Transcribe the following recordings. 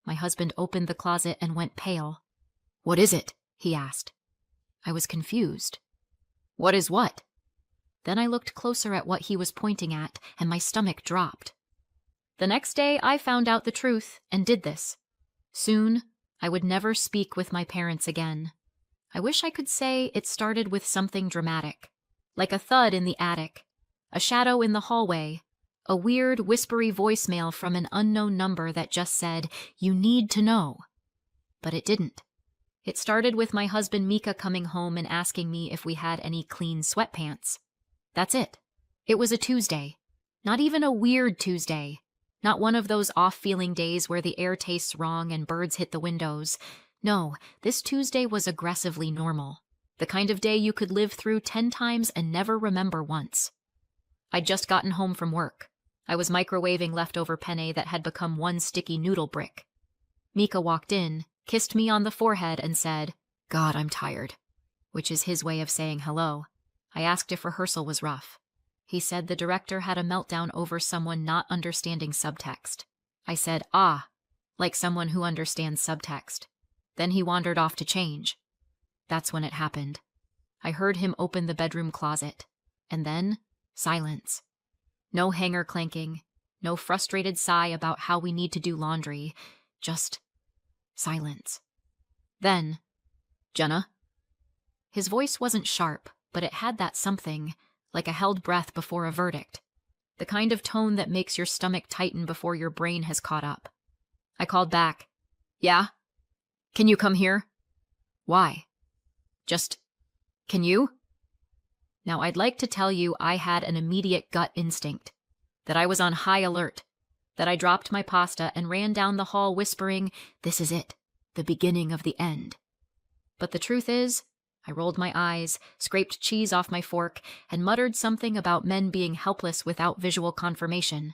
My husband opened the closet and went pale. "What is it?" he asked. I was confused. "What is what?" Then I looked closer at what he was pointing at, and my stomach dropped. The next day I found out the truth and did this. Soon, I would never speak with my parents again. I wish I could say it started with something dramatic, like a thud in the attic, a shadow in the hallway, a weird, whispery voicemail from an unknown number that just said, "You need to know." But it didn't. It started with my husband Mika coming home and asking me if we had any clean sweatpants. That's it. It was a Tuesday. Not even a weird Tuesday. Not one of those off-feeling days where the air tastes wrong and birds hit the windows. No, this Tuesday was aggressively normal. The kind of day you could live through 10 times and never remember once. I'd just gotten home from work. I was microwaving leftover penne that had become one sticky noodle brick. Mika walked in, kissed me on the forehead, and said, "God, I'm tired," which is his way of saying hello. I asked if rehearsal was rough. He said the director had a meltdown over someone not understanding subtext. I said, like someone who understands subtext. Then he wandered off to change. That's when it happened. I heard him open the bedroom closet. And then, silence. No hanger clanking, no frustrated sigh about how we need to do laundry. Just silence. Then, "Jenna?" His voice wasn't sharp, but it had that something, like a held breath before a verdict. The kind of tone that makes your stomach tighten before your brain has caught up. I called back, "Yeah? Can you come here?" "Why?" Can you?" Now I'd like to tell you I had an immediate gut instinct, that I was on high alert, that I dropped my pasta and ran down the hall whispering, "This is it, the beginning of the end." But the truth is, I rolled my eyes, scraped cheese off my fork, and muttered something about men being helpless without visual confirmation.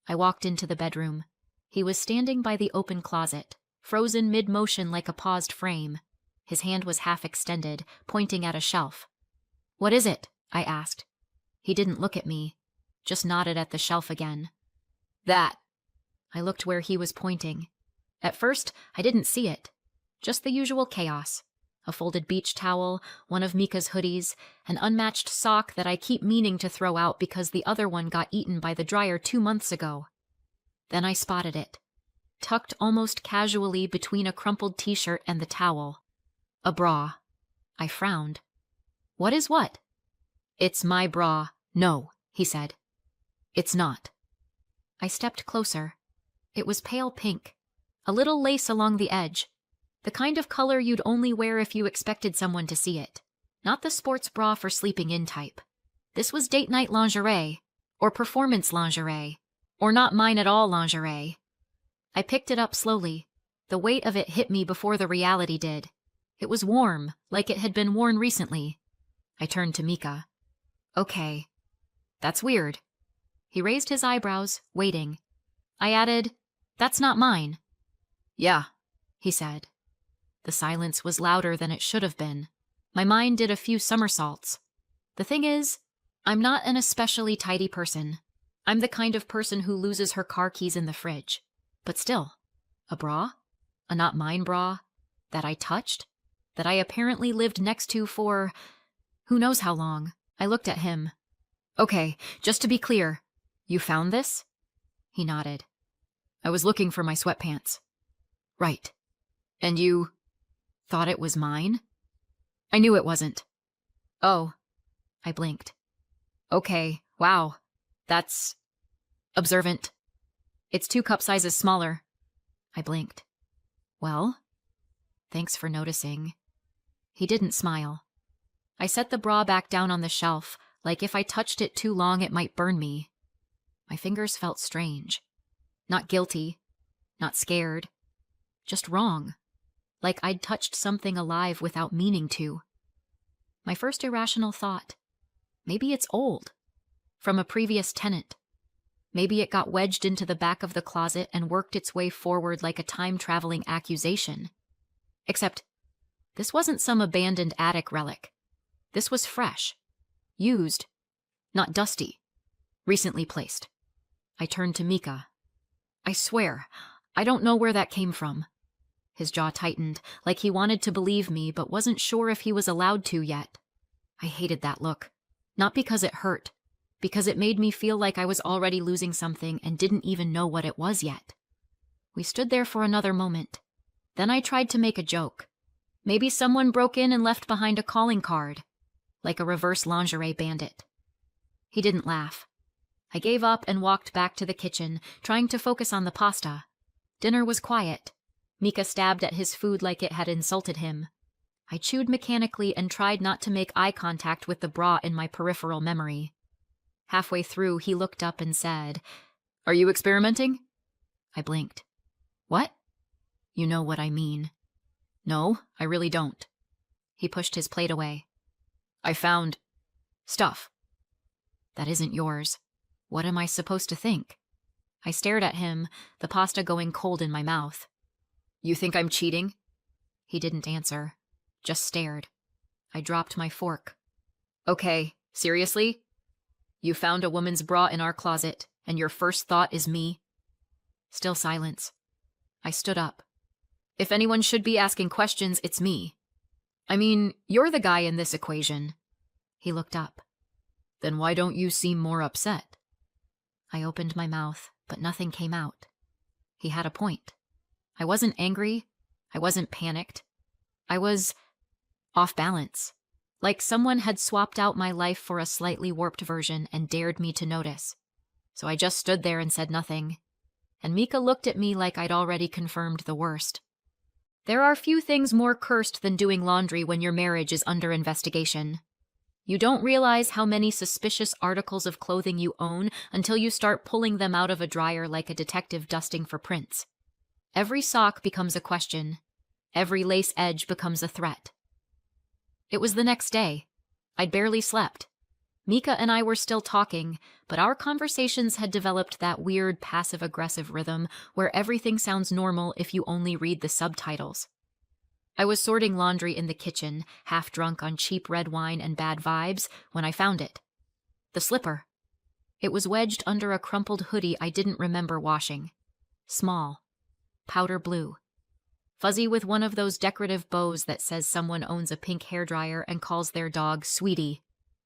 I walked into the bedroom. He was standing by the open closet, frozen mid-motion like a paused frame. His hand was half extended, pointing at a shelf. "What is it?" I asked. He didn't look at me, just nodded at the shelf again. "That." I looked where he was pointing. At first, I didn't see it. Just the usual chaos. A folded beach towel, one of Mika's hoodies, an unmatched sock that I keep meaning to throw out because the other one got eaten by the dryer 2 months ago. Then I spotted it, tucked almost casually between a crumpled t-shirt and the towel. A bra. I frowned. "What is what?" "It's my bra." "No," he said. "It's not." I stepped closer. It was pale pink, a little lace along the edge. The kind of color you'd only wear if you expected someone to see it. Not the sports bra for sleeping in type. This was date night lingerie, or performance lingerie, or not mine at all lingerie. I picked it up slowly. The weight of it hit me before the reality did. It was warm, like it had been worn recently. I turned to Mika. "Okay. That's weird." He raised his eyebrows, waiting. I added, "That's not mine." "Yeah," he said. The silence was louder than it should have been. My mind did a few somersaults. The thing is, I'm not an especially tidy person. I'm the kind of person who loses her car keys in the fridge. But still, a bra? A not mine bra? That I touched? That I apparently lived next to for who knows how long? I looked at him. "Okay, just to be clear, you found this?" He nodded. "I was looking for my sweatpants." "Right. And you thought it was mine?" "I knew it wasn't." "Oh." I blinked. "Okay, wow. That's observant. It's 2 cup sizes smaller." I blinked. "Well, thanks for noticing." He didn't smile. I set the bra back down on the shelf, like if I touched it too long it might burn me. My fingers felt strange. Not guilty. Not scared. Just wrong. Like I'd touched something alive without meaning to. My first irrational thought, maybe it's old. From a previous tenant. Maybe it got wedged into the back of the closet and worked its way forward like a time-traveling accusation. Except, this wasn't some abandoned attic relic. This was fresh. Used. Not dusty. Recently placed. I turned to Mika. "I swear, I don't know where that came from. His jaw tightened, like he wanted to believe me but wasn't sure if he was allowed to yet. I hated that look. Not because it hurt, because it made me feel like I was already losing something and didn't even know what it was yet. We stood there for another moment. Then I tried to make a joke. Maybe someone broke in and left behind a calling card, like a reverse lingerie bandit. He didn't laugh. I gave up and walked back to the kitchen, trying to focus on the pasta. Dinner was quiet. Mika stabbed at his food like it had insulted him. I chewed mechanically and tried not to make eye contact with the bra in my peripheral memory. Halfway through, he looked up and said, "Are you experimenting?" I blinked. "What?" "You know what I mean." "No, I really don't." He pushed his plate away. "I found stuff." "That isn't yours. What am I supposed to think?" I stared at him, the pasta going cold in my mouth. "You think I'm cheating?" He didn't answer, just stared. I dropped my fork. "Okay, seriously? You found a woman's bra in our closet, and your first thought is me?" Still silence. I stood up. "If anyone should be asking questions, it's me. I mean, you're the guy in this equation." He looked up. "Then why don't you seem more upset?" I opened my mouth, but nothing came out. He had a point. I wasn't angry. I wasn't panicked. I was off balance. Like someone had swapped out my life for a slightly warped version and dared me to notice. So I just stood there and said nothing. And Mika looked at me like I'd already confirmed the worst. There are few things more cursed than doing laundry when your marriage is under investigation. You don't realize how many suspicious articles of clothing you own until you start pulling them out of a dryer like a detective dusting for prints. Every sock becomes a question. Every lace edge becomes a threat. It was the next day. I'd barely slept. Mika and I were still talking, but our conversations had developed that weird passive-aggressive rhythm where everything sounds normal if you only read the subtitles. I was sorting laundry in the kitchen, half drunk on cheap red wine and bad vibes, when I found it. The slipper. It was wedged under a crumpled hoodie I didn't remember washing. Small. Powder blue. Fuzzy with one of those decorative bows that says someone owns a pink hairdryer and calls their dog Sweetie.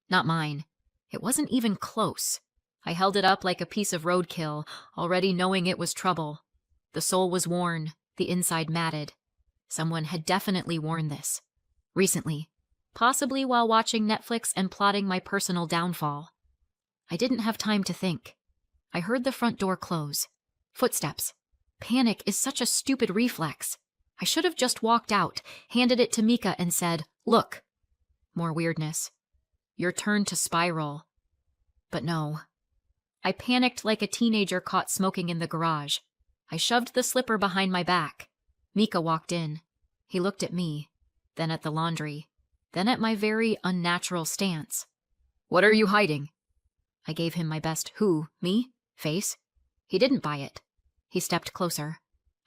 Not mine. It wasn't even close. I held it up like a piece of roadkill, already knowing it was trouble. The sole was worn, the inside matted. Someone had definitely worn this. Recently. Possibly while watching Netflix and plotting my personal downfall. I didn't have time to think. I heard the front door close. Footsteps. Panic is such a stupid reflex. I should have just walked out, handed it to Mika and said, "Look." More weirdness. Your turn to spiral. But no. I panicked like a teenager caught smoking in the garage. I shoved the slipper behind my back. Mika walked in. He looked at me, then at the laundry, then at my very unnatural stance. "What are you hiding?" I gave him my best "who, me?" face. He didn't buy it. He stepped closer.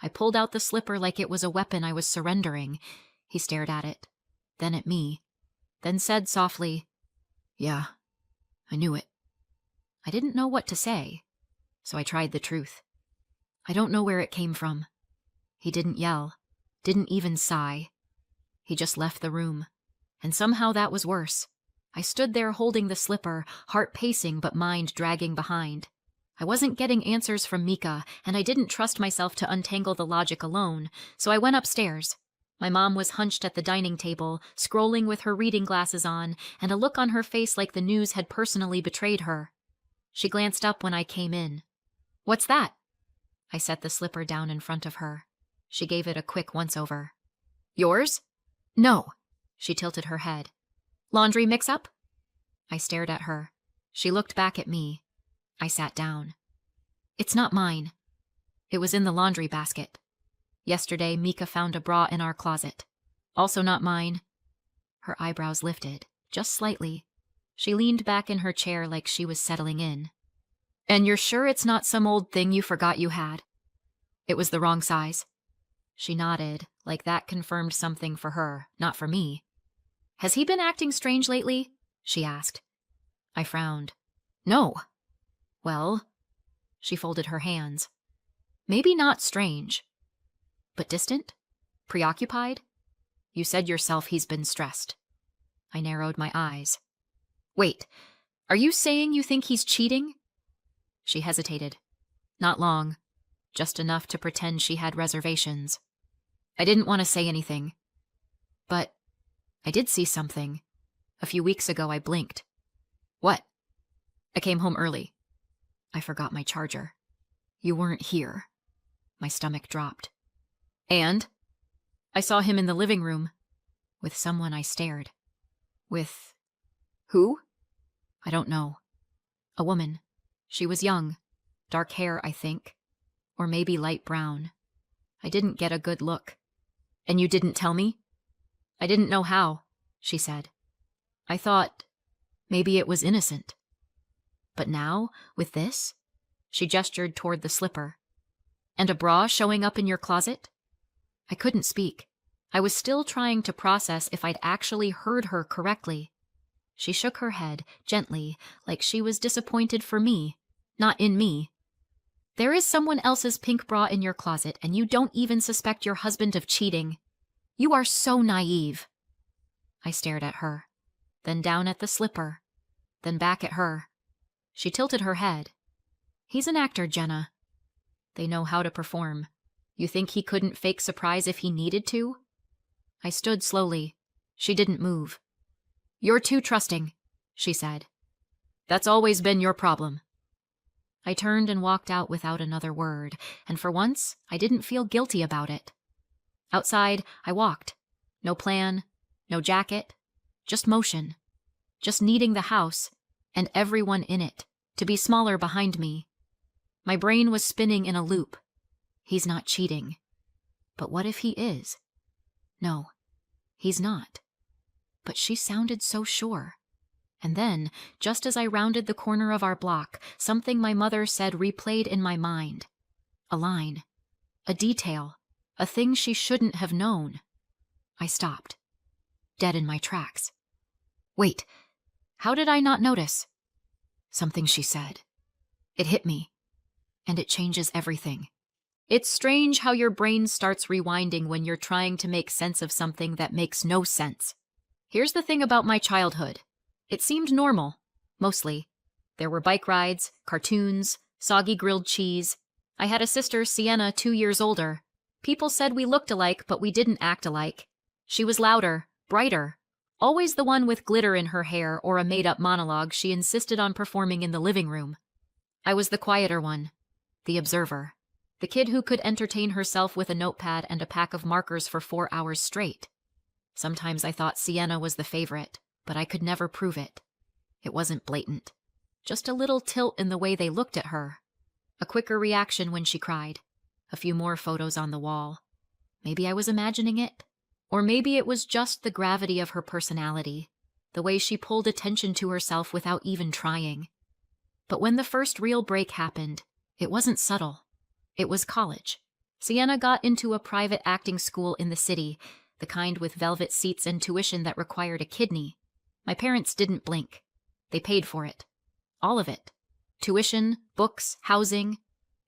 I pulled out the slipper like it was a weapon I was surrendering. He stared at it, then at me, then said softly, "Yeah, I knew it." I didn't know what to say, so I tried the truth. "I don't know where it came from." He didn't yell, didn't even sigh. He just left the room, and somehow that was worse. I stood there holding the slipper, heart pacing but mind dragging behind. I wasn't getting answers from Mika, and I didn't trust myself to untangle the logic alone, so I went upstairs. My mom was hunched at the dining table, scrolling with her reading glasses on, and a look on her face like the news had personally betrayed her. She glanced up when I came in. "What's that?" I set the slipper down in front of her. She gave it a quick once-over. "Yours?" "No." She tilted her head. "Laundry mix-up?" I stared at her. She looked back at me. I sat down. "It's not mine. It was in the laundry basket. Yesterday, Mika found a bra in our closet. Also not mine." Her eyebrows lifted, just slightly. She leaned back in her chair like she was settling in. "And you're sure it's not some old thing you forgot you had?" "It was the wrong size." She nodded, like that confirmed something for her, not for me. "Has he been acting strange lately?" she asked. I frowned. "No." "Well," she folded her hands. Maybe not strange, but distant? Preoccupied? You said yourself he's been stressed. I narrowed my eyes. Wait, are you saying you think he's cheating? She hesitated. Not long, just enough to pretend she had reservations. I didn't want to say anything. But I did see something. A few weeks ago I blinked. What? I came home early. I forgot my charger. You weren't here. My stomach dropped. And? I saw him in the living room. With someone. I stared. With who? I don't know. A woman. She was young. Dark hair, I think. Or maybe light brown. I didn't get a good look. And you didn't tell me? I didn't know how, she said. I thought maybe it was innocent. But now, with this? She gestured toward the slipper. And a bra showing up in your closet? I couldn't speak. I was still trying to process if I'd actually heard her correctly. She shook her head, gently, like she was disappointed for me, not in me. There is someone else's pink bra in your closet, and you don't even suspect your husband of cheating. You are so naive. I stared at her, then down at the slipper, then back at her. She tilted her head. He's an actor, Jenna. They know how to perform. You think he couldn't fake surprise if he needed to? I stood slowly. She didn't move. You're too trusting, she said. That's always been your problem. I turned and walked out without another word, and for once, I didn't feel guilty about it. Outside, I walked. No plan, no jacket, just motion. Just needing the house, and everyone in it, to be smaller behind me. My brain was spinning in a loop. He's not cheating. But what if he is? No, he's not. But she sounded so sure. And then, just as I rounded the corner of our block, something my mother said replayed in my mind. A line. A detail. A thing she shouldn't have known. I stopped. Dead in my tracks. Wait, how did I not notice? Something she said. It hit me. And it changes everything. It's strange how your brain starts rewinding when you're trying to make sense of something that makes no sense. Here's the thing about my childhood. It seemed normal, mostly. There were bike rides, cartoons, soggy grilled cheese. I had a sister, Sienna, 2 years older. People said we looked alike, but we didn't act alike. She was louder, brighter. Always the one with glitter in her hair or a made-up monologue she insisted on performing in the living room. I was the quieter one, the observer, the kid who could entertain herself with a notepad and a pack of markers for 4 hours straight. Sometimes I thought Sienna was the favorite, but I could never prove it. It wasn't blatant. Just a little tilt in the way they looked at her. A quicker reaction when she cried. A few more photos on the wall. Maybe I was imagining it. Or maybe it was just the gravity of her personality, the way she pulled attention to herself without even trying. But when the first real break happened, it wasn't subtle. It was college. Sienna got into a private acting school in the city, the kind with velvet seats and tuition that required a kidney. My parents didn't blink. They paid for it. All of it. Tuition, books, housing.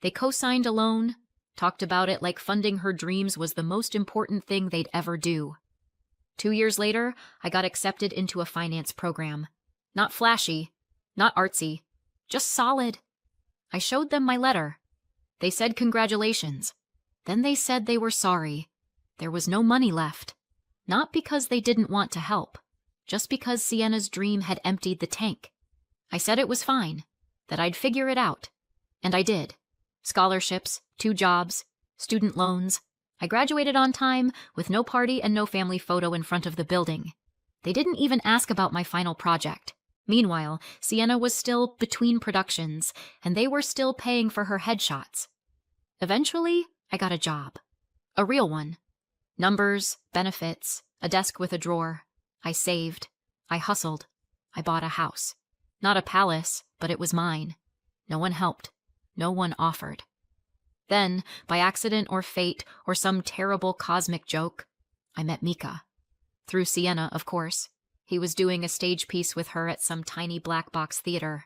They co-signed a loan, talked about it like funding her dreams was the most important thing they'd ever do. 2 years later, I got accepted into a finance program. Not flashy, not artsy, just solid. I showed them my letter. They said congratulations. Then they said they were sorry. There was no money left. Not because they didn't want to help, just because Sienna's dream had emptied the tank. I said it was fine, that I'd figure it out. And I did. Scholarships, 2 jobs, student loans. I graduated on time, with no party and no family photo in front of the building. They didn't even ask about my final project. Meanwhile, Sienna was still between productions, and they were still paying for her headshots. Eventually, I got a job. A real one. Numbers, benefits, a desk with a drawer. I saved. I hustled. I bought a house. Not a palace, but it was mine. No one helped. No one offered. Then, by accident or fate or some terrible cosmic joke, I met Mika. Through Sienna, of course. He was doing a stage piece with her at some tiny black box theater.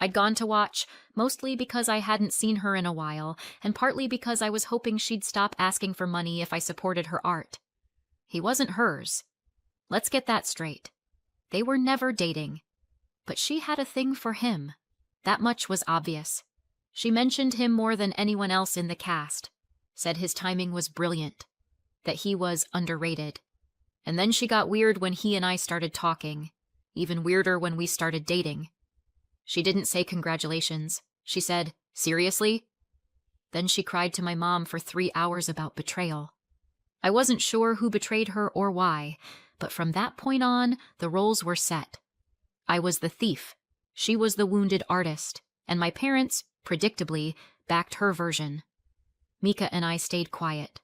I'd gone to watch, mostly because I hadn't seen her in a while, and partly because I was hoping she'd stop asking for money if I supported her art. He wasn't hers. Let's get that straight. They were never dating. But she had a thing for him. That much was obvious. She mentioned him more than anyone else in the cast, said his timing was brilliant, that he was underrated. And then she got weird when he and I started talking, even weirder when we started dating. She didn't say congratulations. She said, "Seriously?" Then she cried to my mom for 3 hours about betrayal. I wasn't sure who betrayed her or why, but from that point on, the roles were set. I was the thief, she was the wounded artist, and my parents, predictably, backed her version. Mika and I stayed quiet,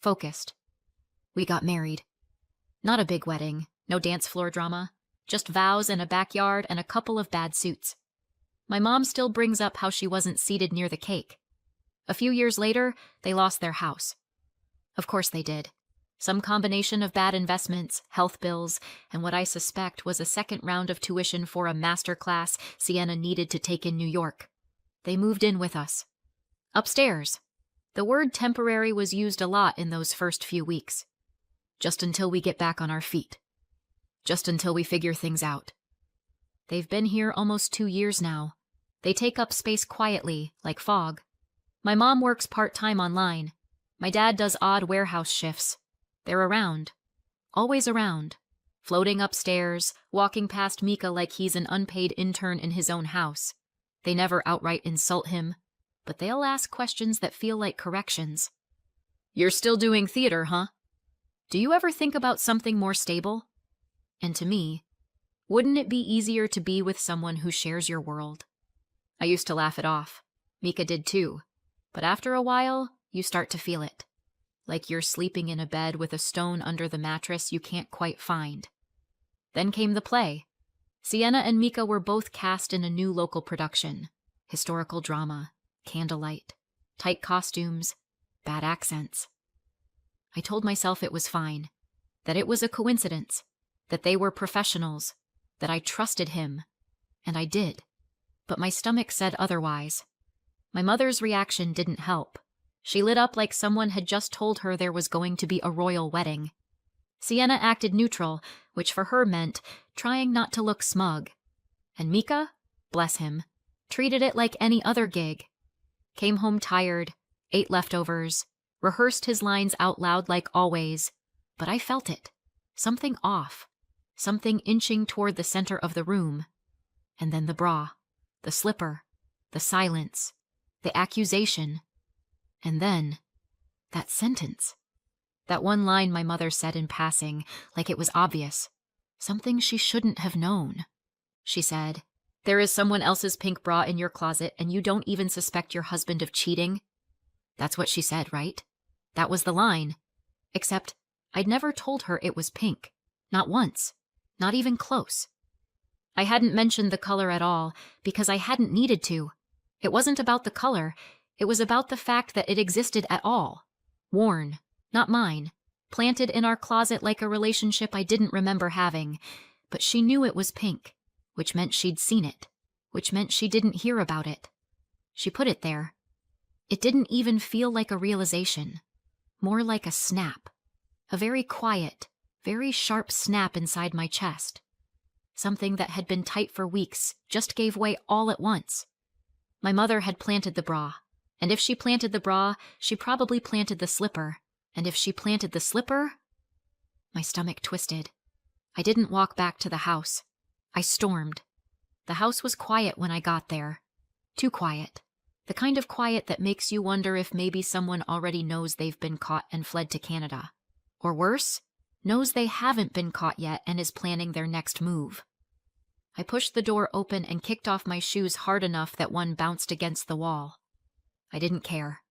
focused. We got married. Not a big wedding, no dance floor drama, just vows in a backyard and a couple of bad suits. My mom still brings up how she wasn't seated near the cake. A few years later, they lost their house. Of course they did. Some combination of bad investments, health bills, and what I suspect was a second round of tuition for a master class Sienna needed to take in New York. They moved in with us. Upstairs. The word temporary was used a lot in those first few weeks. Just until we get back on our feet. Just until we figure things out. They've been here almost 2 years now. They take up space quietly, like fog. My mom works part-time online. My dad does odd warehouse shifts. They're around. Always around. Floating upstairs, walking past Mika like he's an unpaid intern in his own house. They never outright insult him, but they'll ask questions that feel like corrections. "You're still doing theater, huh? Do you ever think about something more stable?" And to me, wouldn't it be easier to be with someone who shares your world? I used to laugh it off. Mika did too. But after a while, you start to feel it. Like you're sleeping in a bed with a stone under the mattress you can't quite find. Then came the play. Sienna and Mika were both cast in a new local production. Historical drama, candlelight, tight costumes, bad accents. I told myself it was fine, that it was a coincidence, that they were professionals, that I trusted him, and I did. But my stomach said otherwise. My mother's reaction didn't help. She lit up like someone had just told her there was going to be a royal wedding. Sienna acted neutral, which for her meant trying not to look smug. And Mika, bless him, treated it like any other gig. Came home tired, ate leftovers, rehearsed his lines out loud like always. But I felt it. Something off. Something inching toward the center of the room. And then the bra, the slipper, the silence, the accusation. And then, that sentence. That one line my mother said in passing, like it was obvious. Something she shouldn't have known. She said, "There is someone else's pink bra in your closet and you don't even suspect your husband of cheating." That's what she said, right? That was the line. Except, I'd never told her it was pink. Not once. Not even close. I hadn't mentioned the color at all, because I hadn't needed to. It wasn't about the color. It was about the fact that it existed at all. Worn, not mine. Planted in our closet like a relationship I didn't remember having. But she knew it was pink, which meant she'd seen it, which meant she didn't hear about it. She put it there. It didn't even feel like a realization. More like a snap. A very quiet, very sharp snap inside my chest. Something that had been tight for weeks just gave way all at once. My mother had planted the bra. And if she planted the bra, she probably planted the slipper. And if she planted the slipper... My stomach twisted. I didn't walk back to the house. I stormed. The house was quiet when I got there. Too quiet. The kind of quiet that makes you wonder if maybe someone already knows they've been caught and fled to Canada. Or worse, knows they haven't been caught yet and is planning their next move. I pushed the door open and kicked off my shoes hard enough that one bounced against the wall. I didn't care.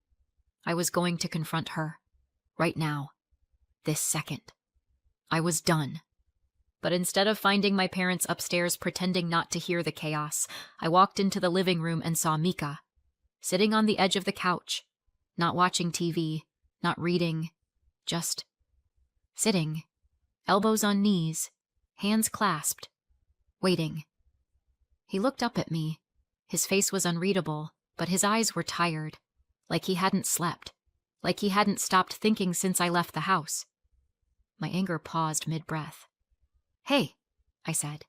I was going to confront her. Right now. This second. I was done. But instead of finding my parents upstairs pretending not to hear the chaos, I walked into the living room and saw Mika. Sitting on the edge of the couch. Not watching TV. Not reading. Just sitting. Elbows on knees. Hands clasped. Waiting. He looked up at me. His face was unreadable, but his eyes were tired, like he hadn't slept, like he hadn't stopped thinking since I left the house. My anger paused mid-breath. "Hey," I said.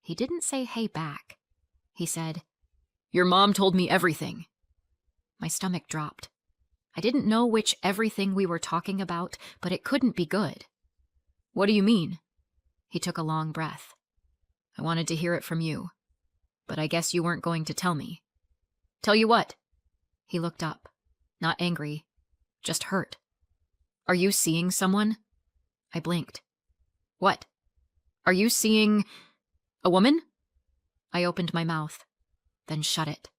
He didn't say hey back. He said, "Your mom told me everything." My stomach dropped. I didn't know which everything we were talking about, but it couldn't be good. "What do you mean?" He took a long breath. "I wanted to hear it from you, but I guess you weren't going to tell me." "Tell you what?" He looked up, not angry, just hurt. "Are you seeing someone?" I blinked. "What? Are you seeing a woman?" I opened my mouth, then shut it,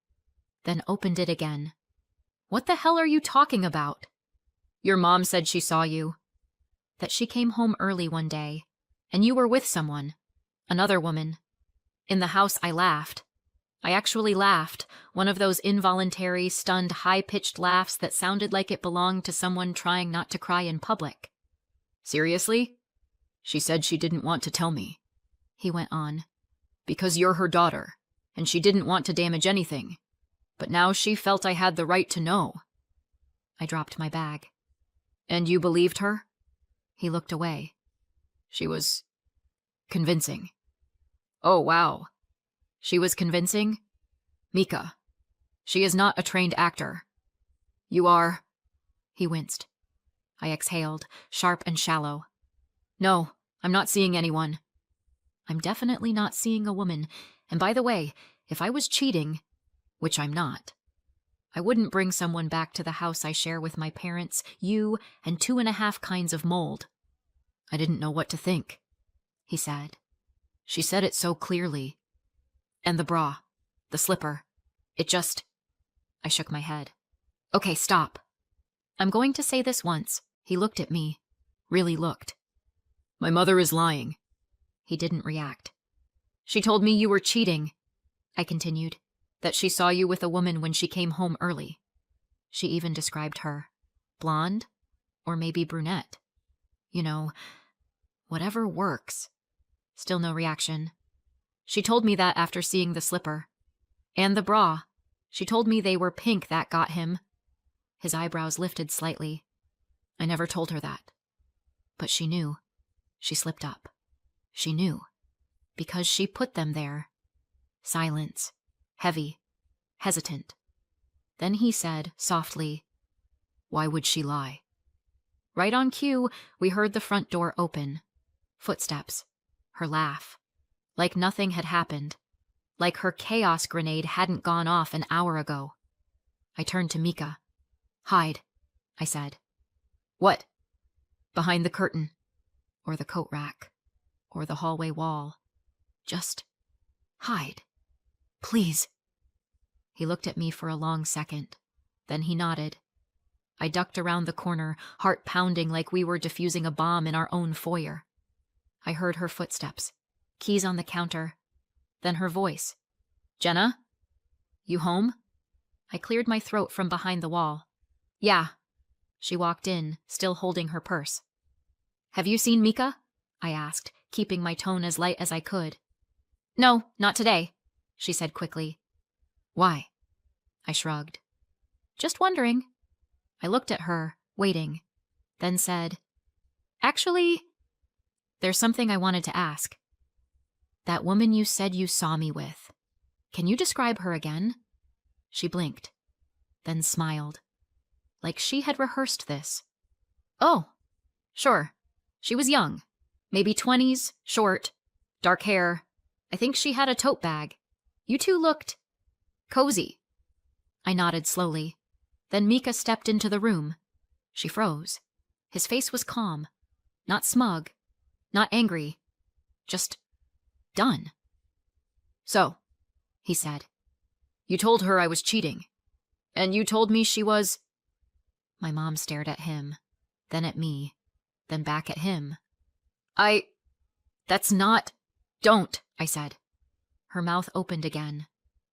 then opened it again. "What the hell are you talking about?" "Your mom said she saw you. That she came home early one day, and you were with someone, another woman. In the house I laughed. I actually laughed, one of those involuntary, stunned, high-pitched laughs that sounded like it belonged to someone trying not to cry in public." "Seriously?" "She said she didn't want to tell me," he went on, "because you're her daughter, and she didn't want to damage anything. But now she felt I had the right to know." I dropped my bag. "And you believed her?" He looked away. "She was convincing." "Oh, wow. She was convincing?" "Mika, she is not a trained actor. You are—" He winced. I exhaled, sharp and shallow. "No, I'm not seeing anyone." I'm definitely not seeing a woman, and by the way, if I was cheating, which I'm not, I wouldn't bring someone back to the house I share with my parents, you, and 2.5 kinds of mold. "I didn't know what to think," he said. "She said it so clearly. And the bra, the slipper, it just—" I shook my head. "Okay, stop. I'm going to say this once." He looked at me, really looked. "My mother is lying." He didn't react. "She told me you were cheating," I continued, "that she saw you with a woman when she came home early. She even described her. Blonde, or maybe brunette. You know, whatever works." Still no reaction. "She told me that after seeing the slipper. And the bra. She told me they were pink. That got him." His eyebrows lifted slightly. "I never told her that. But she knew. She slipped up. She knew. Because she put them there." Silence. Heavy. Hesitant. Then he said, softly, "Why would she lie?" Right on cue, we heard the front door open. Footsteps. Her laugh. Like nothing had happened. Like her chaos grenade hadn't gone off an hour ago. I turned to Mika. "Hide," I said. "What?" "Behind the curtain. Or the coat rack. Or the hallway wall. Just hide. Please." He looked at me for a long second. Then he nodded. I ducked around the corner, heart pounding like we were defusing a bomb in our own foyer. I heard her footsteps. Keys on the counter. Then her voice. "Jenna? You home?" I cleared my throat from behind the wall. "Yeah." She walked in, still holding her purse. "Have you seen Mika?" I asked, keeping my tone as light as I could. "No, not today," she said quickly. "Why?" I shrugged. "Just wondering." I looked at her, waiting, then said, "Actually, there's something I wanted to ask. That woman you said you saw me with. Can you describe her again?" She blinked, then smiled, like she had rehearsed this. "Oh, sure. She was young, maybe 20s, short, dark hair. I think she had a tote bag. You two looked cozy." I nodded slowly. Then Mika stepped into the room. She froze. His face was calm, not smug, not angry, just done. "So," he said, "you told her I was cheating. And you told me she was—" My mom stared at him, then at me, then back at him. That's not— "Don't," I said. Her mouth opened again,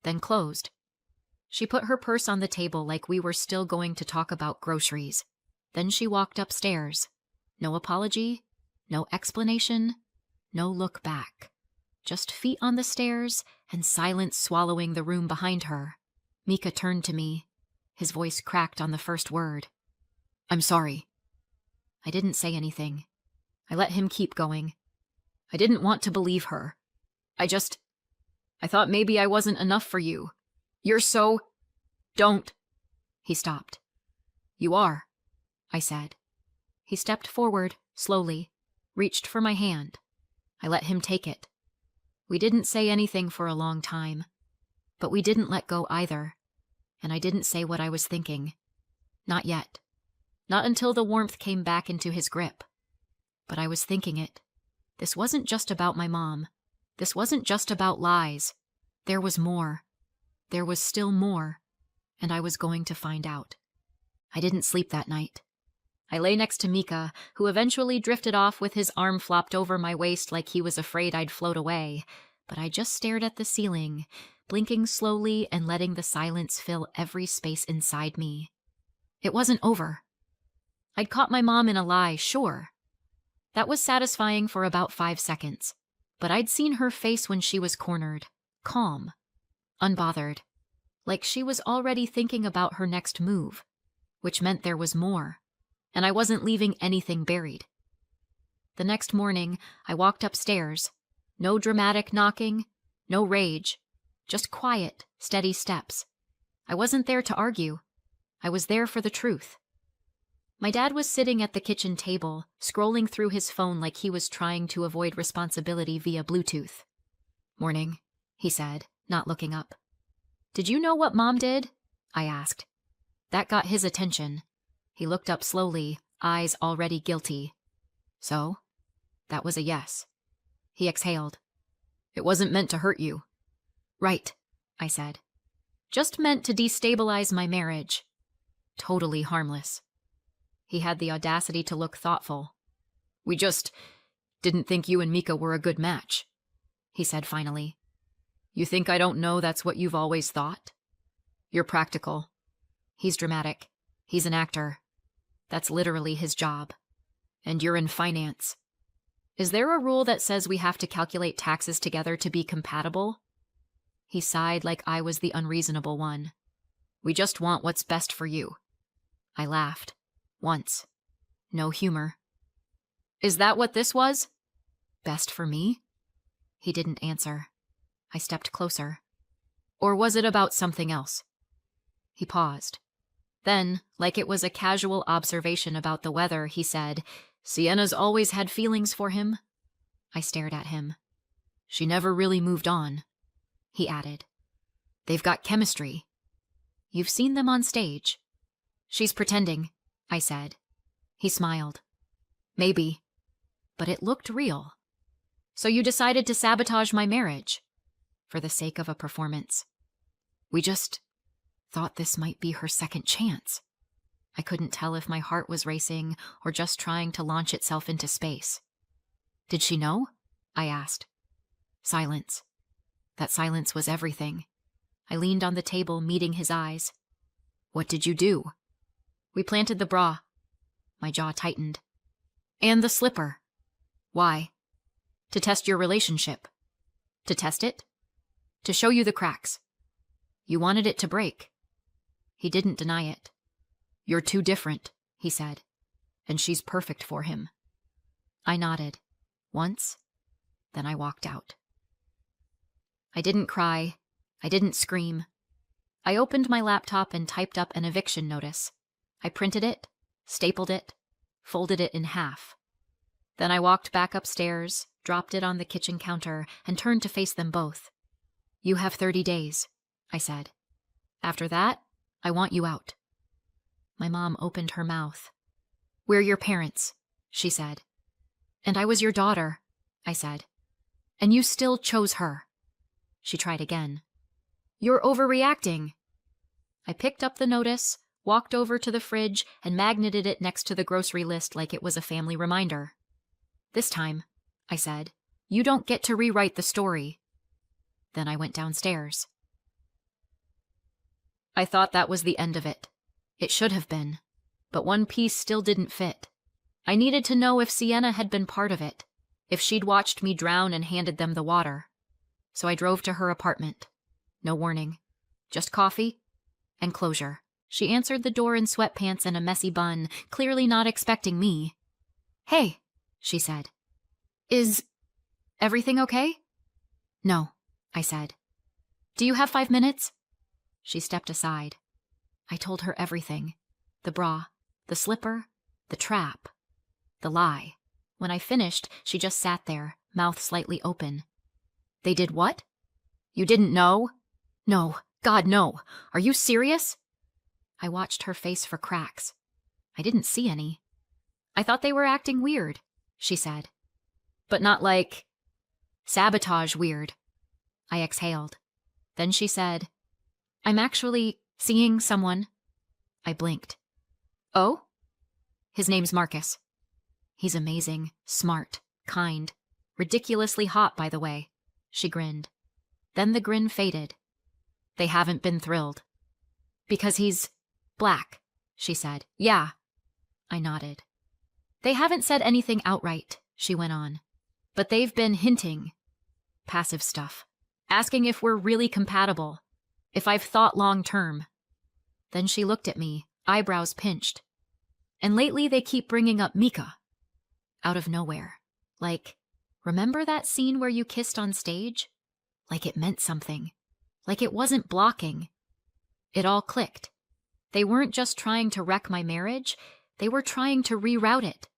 then closed. She put her purse on the table like we were still going to talk about groceries. Then she walked upstairs. No apology, no explanation, no look back. Just feet on the stairs and silence swallowing the room behind her. Mika turned to me. His voice cracked on the first word. "I'm sorry." I didn't say anything. I let him keep going. "I didn't want to believe her. I thought maybe I wasn't enough for you. You're so... Don't." He stopped. "You are," I said. He stepped forward, slowly, reached for my hand. I let him take it. We didn't say anything for a long time, but we didn't let go either, and I didn't say what I was thinking. Not yet. Not until the warmth came back into his grip. But I was thinking it. This wasn't just about my mom. This wasn't just about lies. There was more. There was still more, and I was going to find out. I didn't sleep that night. I lay next to Mika, who eventually drifted off with his arm flopped over my waist like he was afraid I'd float away, but I just stared at the ceiling, blinking slowly and letting the silence fill every space inside me. It wasn't over. I'd caught my mom in a lie, sure. That was satisfying for about 5 seconds, but I'd seen her face when she was cornered, calm, unbothered, like she was already thinking about her next move, which meant there was more, and I wasn't leaving anything buried. The next morning, I walked upstairs. No dramatic knocking, no rage, just quiet, steady steps. I wasn't there to argue. I was there for the truth. My dad was sitting at the kitchen table, scrolling through his phone like he was trying to avoid responsibility via Bluetooth. "Morning," he said, not looking up. "Did you know what Mom did?" I asked. That got his attention. He looked up slowly, eyes already guilty. "So?" That was a yes. He exhaled. "It wasn't meant to hurt you." "Right," I said. "Just meant to destabilize my marriage." Totally harmless. He had the audacity to look thoughtful. "We just didn't think you and Mika were a good match," he said finally. "You think I don't know that's what you've always thought? You're practical. He's dramatic. He's an actor. That's literally his job. And you're in finance. Is there a rule that says we have to calculate taxes together to be compatible?" He sighed like I was the unreasonable one. "We just want what's best for you." I laughed. Once. No humor. "Is that what this was? Best for me?" He didn't answer. I stepped closer. "Or was it about something else?" He paused. Then, like it was a casual observation about the weather, he said, "Sienna's always had feelings for him." I stared at him. "She never really moved on," he added. "They've got chemistry." "You've seen them on stage." "She's pretending," I said. He smiled. "Maybe. But it looked real." "So you decided to sabotage my marriage?" "For the sake of a performance. We just thought this might be her second chance." I couldn't tell if my heart was racing or just trying to launch itself into space. "Did she know?" I asked. Silence. That silence was everything. I leaned on the table, meeting his eyes. "What did you do?" "We planted the bra." My jaw tightened. "And the slipper." "Why?" "To test your relationship." "To test it?" "To show you the cracks." "You wanted it to break." He didn't deny it. "You're too different," he said. "And she's perfect for him." I nodded. Once. Then I walked out. I didn't cry. I didn't scream. I opened my laptop and typed up an eviction notice. I printed it, stapled it, folded it in half. Then I walked back upstairs, dropped it on the kitchen counter, and turned to face them both. "You have 30 days, I said. "After that, I want you out." My mom opened her mouth. "We're your parents," she said. "And I was your daughter," I said. "And you still chose her." She tried again. "You're overreacting." I picked up the notice, walked over to the fridge, and magneted it next to the grocery list like it was a family reminder. "This time," I said, "you don't get to rewrite the story." Then I went downstairs. I thought that was the end of it. It should have been. But one piece still didn't fit. I needed to know if Sienna had been part of it, if she'd watched me drown and handed them the water. So I drove to her apartment. No warning. Just coffee and closure. She answered the door in sweatpants and a messy bun, clearly not expecting me. "Hey," she said. "Is everything okay?" "No," I said. "Do you have 5 minutes?" She stepped aside. I told her everything. The bra, the slipper, the trap, the lie. When I finished, she just sat there, mouth slightly open. "They did what? You didn't know?" "No, God, no. Are you serious?" I watched her face for cracks. I didn't see any. "I thought they were acting weird," she said. "But not like sabotage weird." I exhaled. Then she said, "I'm actually seeing someone." I blinked. "Oh?" "His name's Marcus. He's amazing, smart, kind, ridiculously hot, by the way." She grinned. Then the grin faded. "They haven't been thrilled." "Because he's black," she said. "Yeah." I nodded. "They haven't said anything outright," she went on. "But they've been hinting. Passive stuff. Asking if we're really compatible. If I've thought long term." Then she looked at me, eyebrows pinched. "And lately they keep bringing up Mika." Out of nowhere. Like, remember that scene where you kissed on stage? Like it meant something. Like it wasn't blocking. It all clicked. They weren't just trying to wreck my marriage, they were trying to reroute it.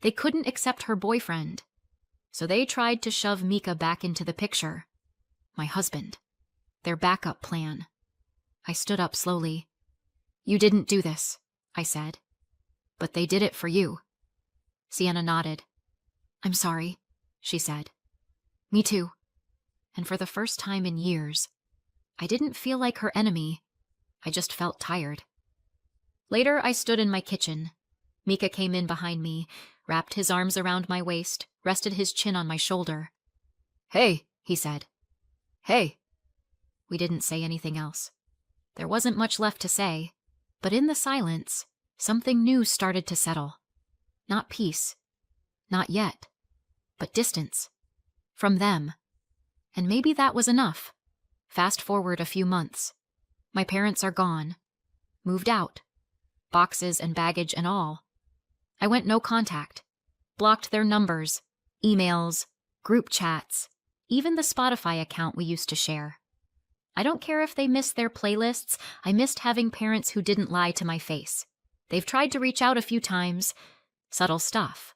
They couldn't accept her boyfriend. So they tried to shove Mika back into the picture. My husband. Their backup plan. I stood up slowly. "You didn't do this," I said. "But they did it for you." Sienna nodded. "I'm sorry," she said. "Me too." And for the first time in years, I didn't feel like her enemy. I just felt tired. Later, I stood in my kitchen. Mika came in behind me, wrapped his arms around my waist, rested his chin on my shoulder. "Hey," he said. "Hey." We didn't say anything else. There wasn't much left to say, but in the silence, something new started to settle. Not peace. Not yet. But distance. From them. And maybe that was enough. Fast forward a few months. My parents are gone. Moved out. Boxes and baggage and all. I went no contact. Blocked their numbers, emails, group chats, even the Spotify account we used to share. I don't care if they missed their playlists, I missed having parents who didn't lie to my face. They've tried to reach out a few times. Subtle stuff.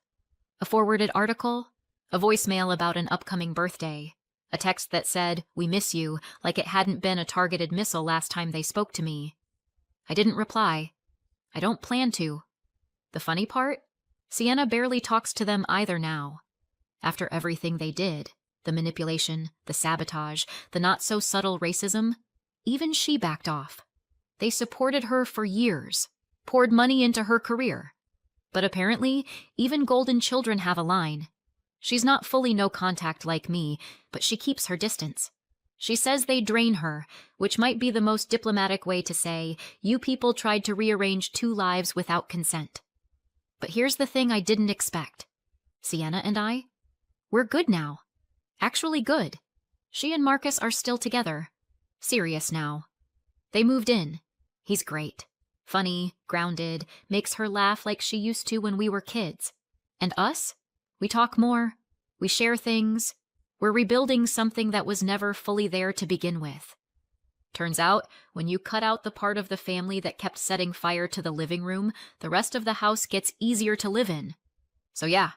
A forwarded article, a voicemail about an upcoming birthday, a text that said, "We miss you," like it hadn't been a targeted missile last time they spoke to me. I didn't reply. I don't plan to. The funny part? Sienna barely talks to them either now. After everything they did, the manipulation, the sabotage, the not-so-subtle racism, even she backed off. They supported her for years, poured money into her career. But apparently, even golden children have a line. She's not fully no contact like me, but she keeps her distance. She says they drain her, which might be the most diplomatic way to say, you people tried to rearrange 2 lives without consent. But here's the thing I didn't expect. Sienna and I, we're good now. Actually good. She and Marcus are still together. Serious now. They moved in. He's great. Funny, grounded, makes her laugh like she used to when we were kids. And us? We talk more. We share things. We're rebuilding something that was never fully there to begin with. Turns out, when you cut out the part of the family that kept setting fire to the living room, the rest of the house gets easier to live in. So yeah,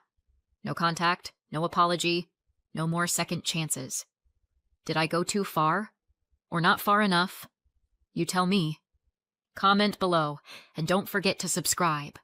no contact, no apology, no more second chances. Did I go too far? Or not far enough? You tell me. Comment below, and don't forget to subscribe.